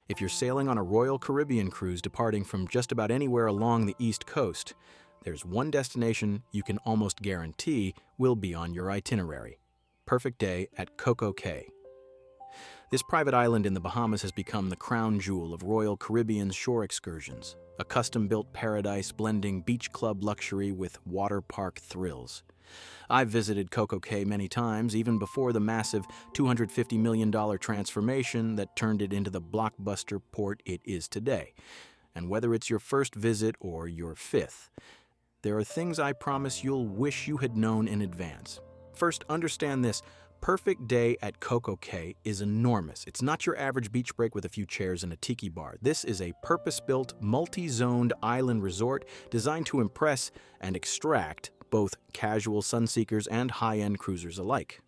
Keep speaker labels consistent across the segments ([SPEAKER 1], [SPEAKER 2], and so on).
[SPEAKER 1] If you're sailing on a Royal Caribbean cruise departing from just about anywhere along the East Coast, there's one destination you can almost guarantee will be on your itinerary. Perfect Day at CocoCay. This private island in the Bahamas has become the crown jewel of Royal Caribbean's shore excursions, a custom-built paradise blending beach club luxury with water park thrills. I've visited CocoCay many times, even before the massive $250 million transformation that turned it into the blockbuster port it is today. And whether it's your first visit or your fifth, there are things I promise you'll wish you had known in advance. First, understand this. Perfect Day at CocoCay is enormous. It's not your average beach break with a few chairs and a tiki bar. This is a purpose-built, multi-zoned island resort designed to impress and extract both casual sunseekers and high-end cruisers alike.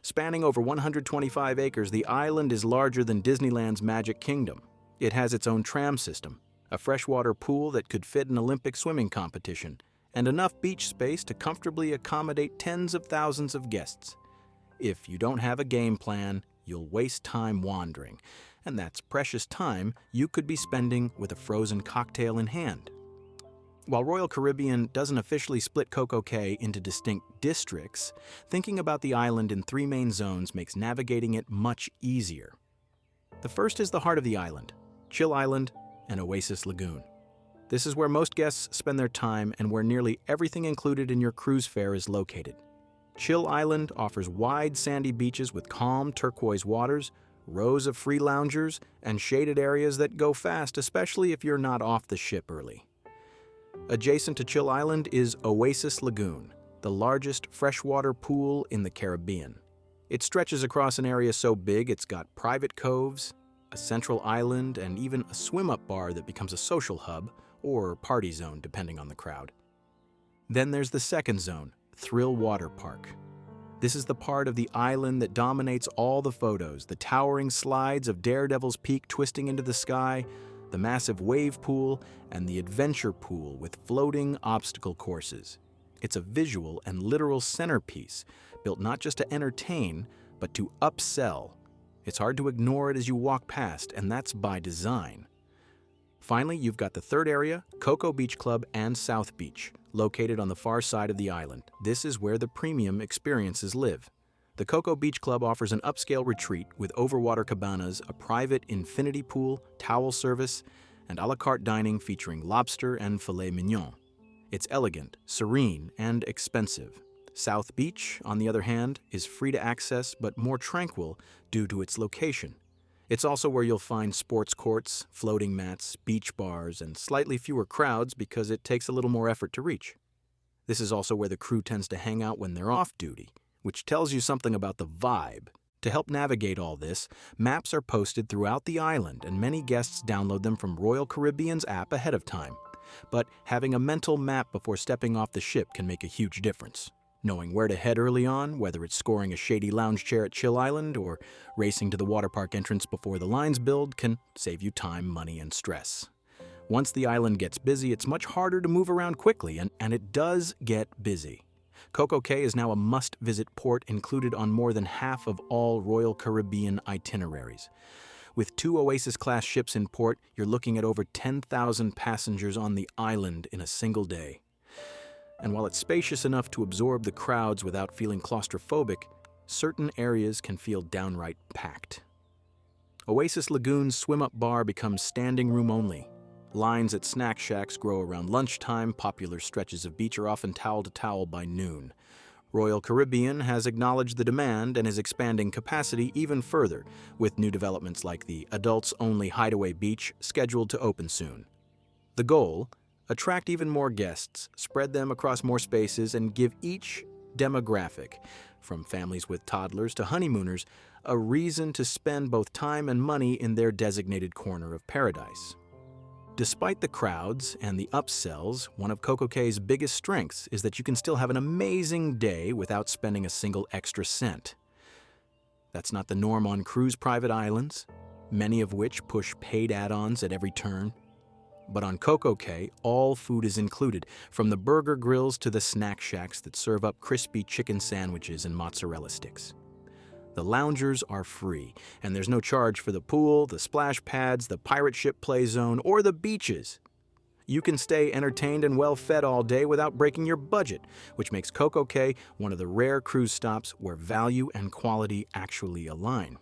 [SPEAKER 1] Spanning over 125 acres, the island is larger than Disneyland's Magic Kingdom. It has its own tram system, a freshwater pool that could fit an Olympic swimming competition, and enough beach space to comfortably accommodate tens of thousands of guests. If you don't have a game plan, you'll waste time wandering, and that's precious time you could be spending with a frozen cocktail in hand. While Royal Caribbean doesn't officially split CocoCay into distinct districts, thinking about the island in three main zones makes navigating it much easier. The first is the heart of the island, Chill Island and Oasis Lagoon. This is where most guests spend their time and where nearly everything included in your cruise fare is located. Chill Island offers wide sandy beaches with calm turquoise waters, rows of free loungers, and shaded areas that go fast, especially if you're not off the ship early. Adjacent to Chill Island is Oasis Lagoon, the largest freshwater pool in the Caribbean. It stretches across an area so big it's got private coves, a central island, and even a swim-up bar that becomes a social hub or party zone depending on the crowd. Then there's the second zone, Thrill Water Park. This is the part of the island that dominates all the photos, the towering slides of Daredevil's Peak twisting into the sky, the massive wave pool, and the adventure pool with floating obstacle courses. It's a visual and literal centerpiece, built not just to entertain, but to upsell. It's hard to ignore it as you walk past, and that's by design. Finally, you've got the third area, Coco Beach Club and South Beach, located on the far side of the island. This is where the premium experiences live. The Coco Beach Club offers an upscale retreat with overwater cabanas, a private infinity pool, towel service, and a la carte dining featuring lobster and filet mignon. It's elegant, serene, and expensive. South Beach, on the other hand, is free to access but more tranquil due to its location. It's also where you'll find sports courts, floating mats, beach bars, and slightly fewer crowds because it takes a little more effort to reach. This is also where the crew tends to hang out when they're off duty, which tells you something about the vibe. To help navigate all this, maps are posted throughout the island, and many guests download them from Royal Caribbean's app ahead of time. But having a mental map before stepping off the ship can make a huge difference. Knowing where to head early on, whether it's scoring a shady lounge chair at Chill Island or racing to the water park entrance before the lines build, can save you time, money, and stress. Once the island gets busy, it's much harder to move around quickly, and it does get busy. CocoCay is now a must-visit port included on more than half of all Royal Caribbean itineraries. With 2 Oasis-class ships in port, you're looking at over 10,000 passengers on the island in a single day. And while it's spacious enough to absorb the crowds without feeling claustrophobic, certain areas can feel downright packed. Oasis Lagoon's swim-up bar becomes standing room only. Lines at snack shacks grow around lunchtime, popular stretches of beach are often towel to towel by noon. Royal Caribbean has acknowledged the demand and is expanding capacity even further, with new developments like the adults-only Hideaway Beach scheduled to open soon. The goal? Attract even more guests, spread them across more spaces, and give each demographic, from families with toddlers to honeymooners, a reason to spend both time and money in their designated corner of paradise. Despite the crowds and the upsells, one of CocoCay's biggest strengths is that you can still have an amazing day without spending a single extra cent. That's not the norm on cruise private islands, many of which push paid add-ons at every turn. But on CocoCay, all food is included, from the burger grills to the snack shacks that serve up crispy chicken sandwiches and mozzarella sticks. The loungers are free, and there's no charge for the pool, the splash pads, the pirate ship play zone, or the beaches. You can stay entertained and well-fed all day without breaking your budget, which makes CocoCay one of the rare cruise stops where value and quality actually align.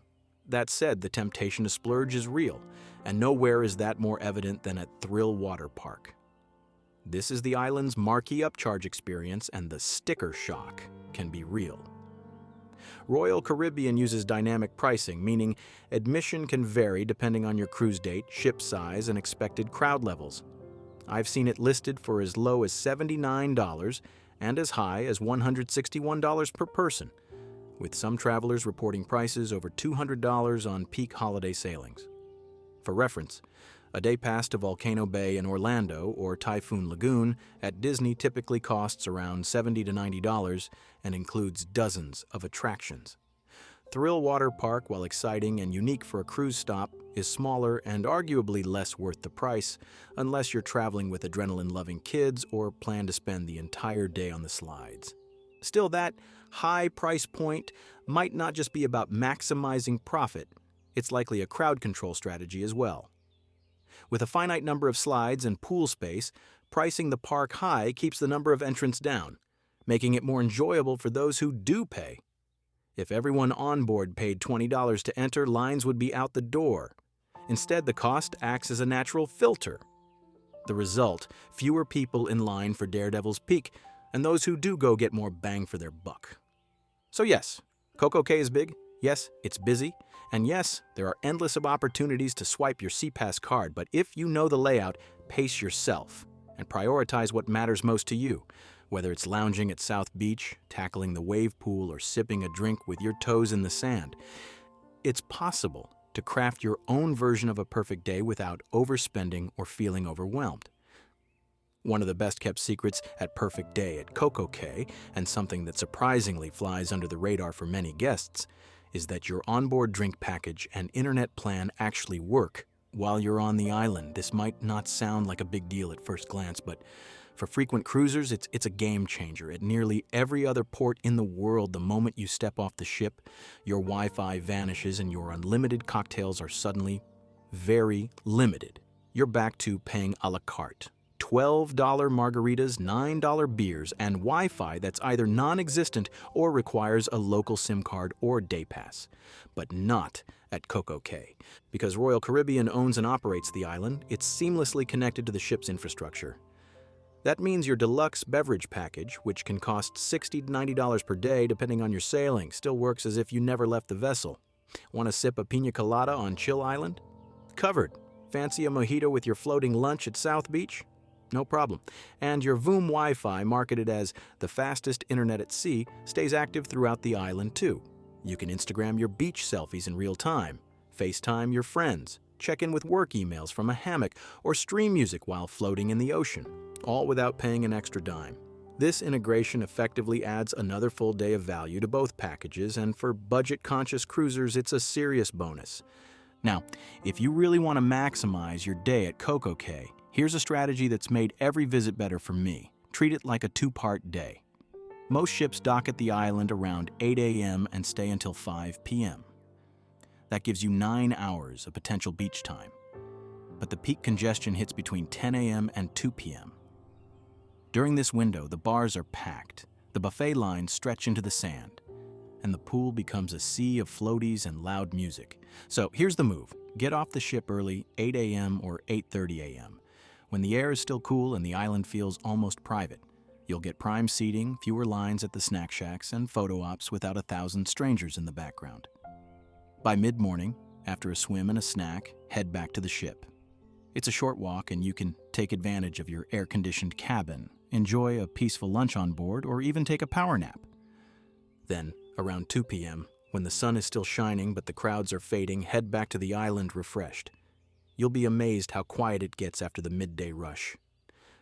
[SPEAKER 1] That said, the temptation to splurge is real, and nowhere is that more evident than at Thrill Water Park. This is the island's marquee upcharge experience, and the sticker shock can be real. Royal Caribbean uses dynamic pricing, meaning admission can vary depending on your cruise date, ship size, and expected crowd levels. I've seen it listed for as low as $79 and as high as $161 per person, with some travelers reporting prices over $200 on peak holiday sailings. For reference, a day pass to Volcano Bay in Orlando or Typhoon Lagoon at Disney typically costs around $70 to $90 and includes dozens of attractions. Thrill Water Park, while exciting and unique for a cruise stop, is smaller and arguably less worth the price unless you're traveling with adrenaline-loving kids or plan to spend the entire day on the slides. Still, that high price point might not just be about maximizing profit, it's likely a crowd control strategy as well. With a finite number of slides and pool space, pricing the park high keeps the number of entrants down, making it more enjoyable for those who do pay. If everyone on board paid $20 to enter, lines would be out the door. Instead, the cost acts as a natural filter. The result, fewer people in line for Daredevil's Peak, and those who do go get more bang for their buck. So yes, CocoCay is big, yes, it's busy, and yes, there are endless of opportunities to swipe your SeaPass card, but if you know the layout, pace yourself and prioritize what matters most to you. Whether it's lounging at South Beach, tackling the wave pool, or sipping a drink with your toes in the sand, it's possible to craft your own version of a perfect day without overspending or feeling overwhelmed. One of the best-kept secrets at Perfect Day at CocoCay, and something that surprisingly flies under the radar for many guests, is that your onboard drink package and internet plan actually work while you're on the island. This might not sound like a big deal at first glance, but for frequent cruisers, it's a game changer. At nearly every other port in the world, the moment you step off the ship, your Wi-Fi vanishes and your unlimited cocktails are suddenly very limited. You're back to paying a la carte. $12 margaritas, $9 beers, and Wi-Fi that's either non-existent or requires a local SIM card or day pass. But not at CocoCay. Because Royal Caribbean owns and operates the island, it's seamlessly connected to the ship's infrastructure. That means your deluxe beverage package, which can cost $60 to $90 per day depending on your sailing, still works as if you never left the vessel. Want to sip a pina colada on Chill Island? Covered. Fancy a mojito with your floating lunch at South Beach? No problem. And your Voom Wi-Fi, marketed as the fastest internet at sea, stays active throughout the island too. You can Instagram your beach selfies in real time, FaceTime your friends, check in with work emails from a hammock, or stream music while floating in the ocean, all without paying an extra dime. This integration effectively adds another full day of value to both packages, and for budget-conscious cruisers, it's a serious bonus. Now, if you really want to maximize your day at CocoCay, here's a strategy that's made every visit better for me. Treat it like a two-part day. Most ships dock at the island around 8 a.m. and stay until 5 p.m. That gives you 9 hours of potential beach time. But the peak congestion hits between 10 a.m. and 2 p.m. During this window, the bars are packed, the buffet lines stretch into the sand, and the pool becomes a sea of floaties and loud music. So here's the move. Get off the ship early, 8 a.m. or 8:30 a.m. When the air is still cool and the island feels almost private. You'll get prime seating, fewer lines at the snack shacks, and photo ops without 1,000 strangers in the background. By mid-morning, after a swim and a snack, head back to the ship. It's a short walk and you can take advantage of your air-conditioned cabin, enjoy a peaceful lunch on board, or even take a power nap. Then, around 2 p.m., when the sun is still shining but the crowds are fading, head back to the island refreshed. You'll be amazed how quiet it gets after the midday rush.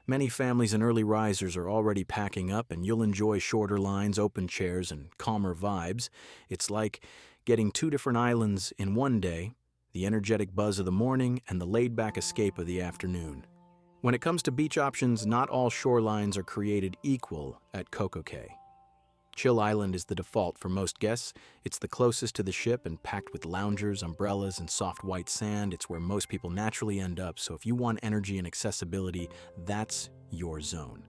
[SPEAKER 1] Many families and early risers are already packing up, and you'll enjoy shorter lines, open chairs, and calmer vibes. It's like getting 2 different islands in one day, the energetic buzz of the morning and the laid-back escape of the afternoon. When it comes to beach options, not all shorelines are created equal at CocoCay. Chill Island is the default for most guests. It's the closest to the ship and packed with loungers, umbrellas, and soft white sand. It's where most people naturally end up, so if you want energy and accessibility, that's your zone.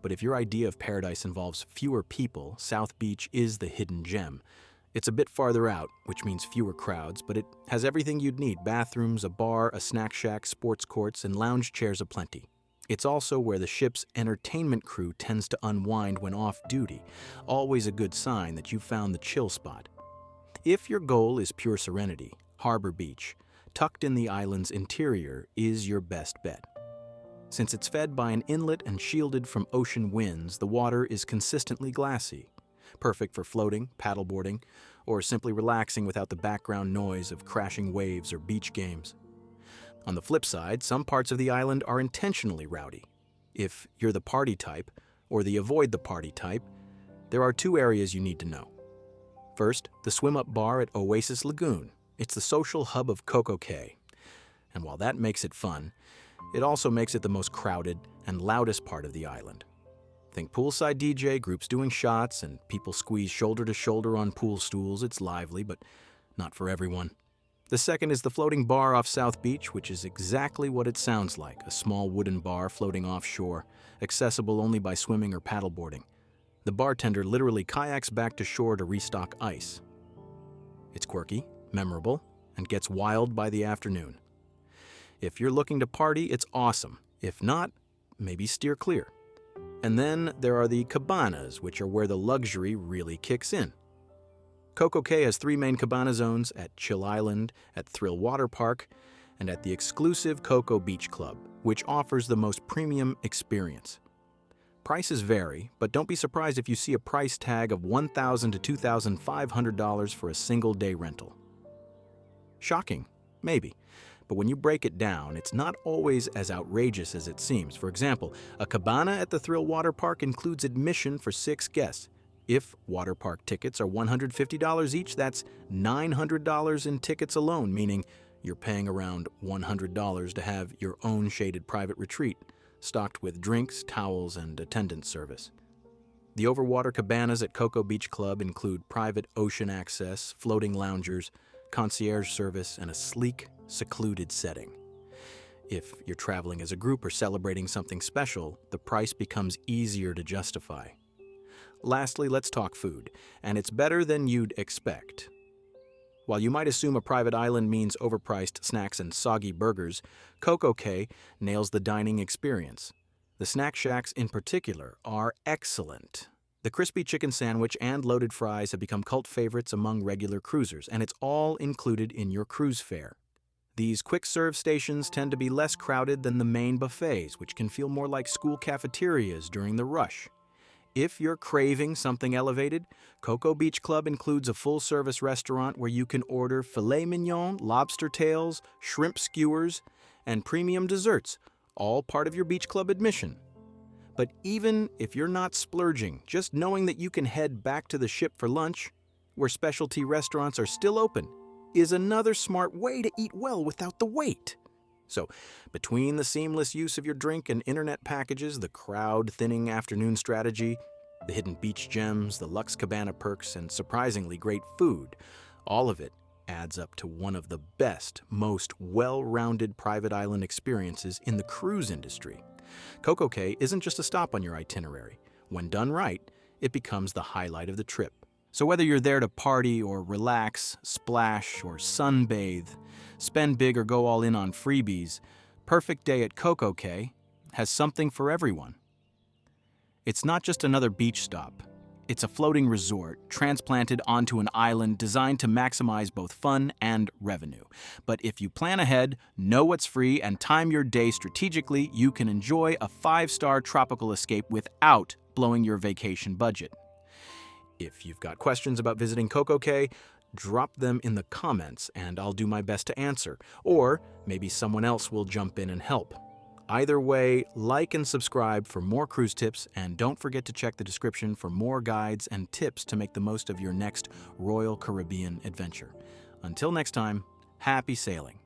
[SPEAKER 1] But if your idea of paradise involves fewer people, South Beach is the hidden gem. It's a bit farther out, which means fewer crowds, but it has everything you'd need: bathrooms, a bar, a snack shack, sports courts, and lounge chairs aplenty. It's also where the ship's entertainment crew tends to unwind when off-duty, always a good sign that you've found the chill spot. If your goal is pure serenity, Harbor Beach, tucked in the island's interior, is your best bet. Since it's fed by an inlet and shielded from ocean winds, the water is consistently glassy, perfect for floating, paddleboarding, or simply relaxing without the background noise of crashing waves or beach games. On the flip side, some parts of the island are intentionally rowdy. If you're the party type, or the avoid the party type, there are two areas you need to know. First, the swim-up bar at Oasis Lagoon. It's the social hub of CocoCay. And while that makes it fun, it also makes it the most crowded and loudest part of the island. Think poolside DJ, groups doing shots, and people squeeze shoulder to shoulder on pool stools. It's lively, but not for everyone. The second is the floating bar off South Beach, which is exactly what it sounds like: a small wooden bar floating offshore, accessible only by swimming or paddleboarding. The bartender literally kayaks back to shore to restock ice. It's quirky, memorable, and gets wild by the afternoon. If you're looking to party, it's awesome. If not, maybe steer clear. And then there are the cabanas, which are where the luxury really kicks in. CocoCay has 3 main cabana zones: at Chill Island, at Thrill Water Park, and at the exclusive Coco Beach Club, which offers the most premium experience. Prices vary, but don't be surprised if you see a price tag of $1,000 to $2,500 for a single-day rental. Shocking, maybe, but when you break it down, it's not always as outrageous as it seems. For example, a cabana at the Thrill Water Park includes admission for 6 guests. If water park tickets are $150 each, that's $900 in tickets alone, meaning you're paying around $100 to have your own shaded private retreat, stocked with drinks, towels, and attendance service. The overwater cabanas at Coco Beach Club include private ocean access, floating loungers, concierge service, and a sleek, secluded setting. If you're traveling as a group or celebrating something special, the price becomes easier to justify. Lastly, let's talk food, and it's better than you'd expect. While you might assume a private island means overpriced snacks and soggy burgers, CocoCay nails the dining experience. The snack shacks in particular are excellent. The crispy chicken sandwich and loaded fries have become cult favorites among regular cruisers, and it's all included in your cruise fare. These quick-serve stations tend to be less crowded than the main buffets, which can feel more like school cafeterias during the rush. If you're craving something elevated, Coco Beach Club includes a full-service restaurant where you can order filet mignon, lobster tails, shrimp skewers, and premium desserts, all part of your beach club admission. But even if you're not splurging, just knowing that you can head back to the ship for lunch, where specialty restaurants are still open, is another smart way to eat well without the wait. So, between the seamless use of your drink and internet packages, the crowd-thinning afternoon strategy, the hidden beach gems, the luxe cabana perks, and surprisingly great food, all of it adds up to one of the best, most well-rounded private island experiences in the cruise industry. CocoCay isn't just a stop on your itinerary. When done right, it becomes the highlight of the trip. So whether you're there to party or relax, splash or sunbathe, spend big or go all in on freebies, Perfect Day at CocoCay has something for everyone. It's not just another beach stop. It's a floating resort transplanted onto an island designed to maximize both fun and revenue. But if you plan ahead, know what's free, and time your day strategically, you can enjoy a 5-star tropical escape without blowing your vacation budget. If you've got questions about visiting CocoCay, drop them in the comments and I'll do my best to answer, or maybe someone else will jump in and help. Either way, like and subscribe for more cruise tips, and don't forget to check the description for more guides and tips to make the most of your next Royal Caribbean adventure. Until next time, happy sailing.